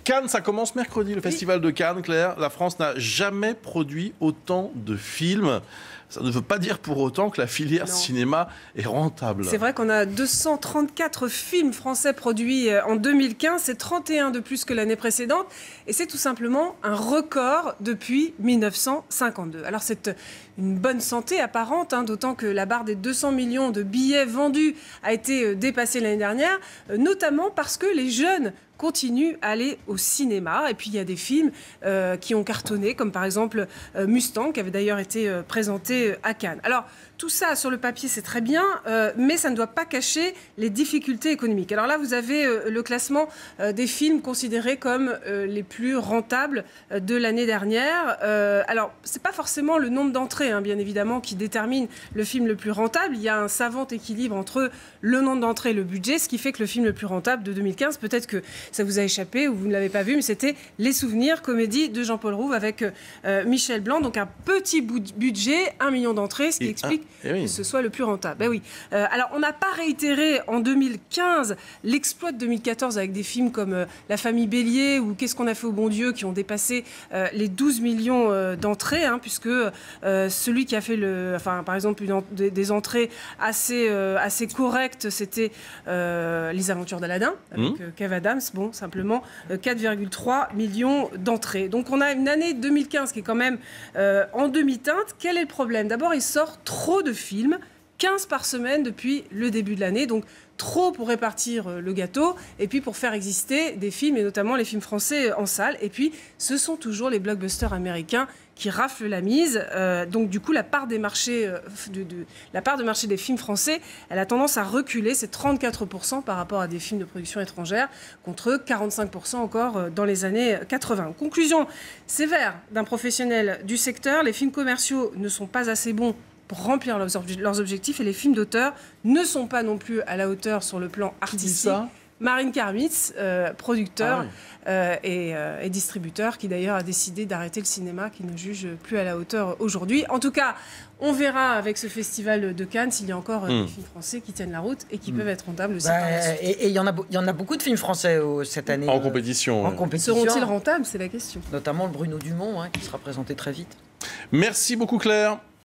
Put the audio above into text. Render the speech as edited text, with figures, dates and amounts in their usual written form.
Cannes, ça commence mercredi, le festival de Cannes, Claire. La France n'a jamais produit autant de films. Ça ne veut pas dire pour autant que la filière cinéma est rentable. C'est vrai qu'on a 234 films français produits en 2015. C'est 31 de plus que l'année précédente. Et c'est tout simplement un record depuis 1952. Alors c'est une bonne santé apparente, d'autant que la barre des 200 millions de billets vendus a été dépassée l'année dernière, notamment parce que les jeunes continuent à aller au cinéma. Et puis il y a des films qui ont cartonné, comme par exemple Mustang, qui avait d'ailleurs été présenté à Cannes. Alors tout ça sur le papier c'est très bien, mais ça ne doit pas cacher les difficultés économiques. Alors là vous avez le classement des films considérés comme les plus rentables de l'année dernière. Alors c'est pas forcément le nombre d'entrées, bien évidemment, qui détermine le film le plus rentable. Il y a un savant équilibre entre le nombre d'entrées et le budget, ce qui fait que le film le plus rentable de 2015, peut-être que ça vous a échappé ou vous ne l'avez pas vu, mais c'était Les Souvenirs, comédie de Jean-Paul Rouve avec Michel Blanc. Donc un petit budget, 1 million d'entrées, ce qui explique que ce soit le plus rentable. Ben oui. Alors on n'a pas réitéré en 2015 l'exploit de 2014 avec des films comme La Famille Bélier ou Qu'est-ce qu'on a fait au bon Dieu, qui ont dépassé les 12 millions d'entrées, puisque celui qui a fait par exemple des entrées assez correctes, c'était Les Aventures d'Aladin avec Kev Adams. Bon, simplement 4,3 millions d'entrées. Donc on a une année 2015 qui est quand même en demi-teinte. Quel est le problème? D'abord, il sort trop de films, 15 par semaine depuis le début de l'année, donc trop pour répartir le gâteau, et puis pour faire exister des films, et notamment les films français en salle. Et puis, ce sont toujours les blockbusters américains qui raflent la mise. Donc du coup, la part des marchés, la part de marché des films français, elle a tendance à reculer. C'est 34% par rapport à des films de production étrangère, contre 45% encore dans les années 80. Conclusion sévère d'un professionnel du secteur: les films commerciaux ne sont pas assez bons pour remplir leurs objectifs, et les films d'auteur ne sont pas non plus à la hauteur sur le plan artistique. Marine Karmitz, producteur et distributeur, qui d'ailleurs a décidé d'arrêter le cinéma, qui ne juge plus à la hauteur aujourd'hui. En tout cas, on verra avec ce festival de Cannes s'il y a encore des films français qui tiennent la route et qui peuvent être rentables aussi. Et il y en a beaucoup de films français cette année. En compétition. Seront-ils rentables? C'est la question. Notamment le Bruno Dumont, qui sera présenté très vite. Merci beaucoup Claire.